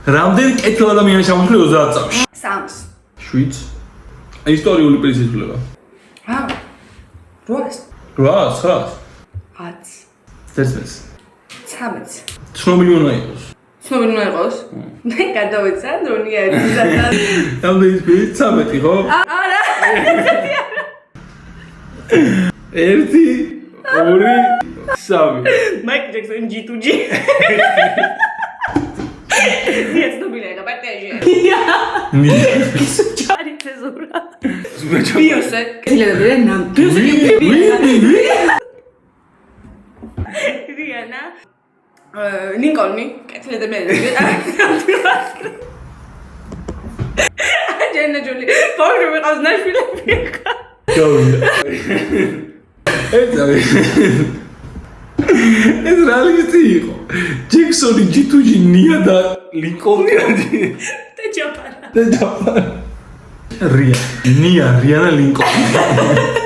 რამდენი კეთილ ადამიანის შემოქმედი 30 წამში? 3-ს. 7. ისტორიული პრიზი ითვლება. რა? 8-ს. 8, 9. 10. 11. 13. ცნობილი უნდა იყოს. ცნობილი უნდა იყოს? მე გადავეცა დრონი არის სადაც. რამდენი პირი 13 ხო? არა. 1 2 3 Mike Jackson G2G. Нет, цნობილია რა პარტიაში. Სუჩარი თეზურა. ბიოსე. კეთილებია ნამ. ბიოსე. რიანა. ლინკოლნი. კეთილებია. აჯენა ჯული. ბავშვი მეყავს ნაშვილები. გავიდა. ეს რა ლისტი იყო? ჯექსონი, G2G, ნია და ლინკოლნი და ჯაპანა. და ჯაპანა. რიანა ლინკოლნი.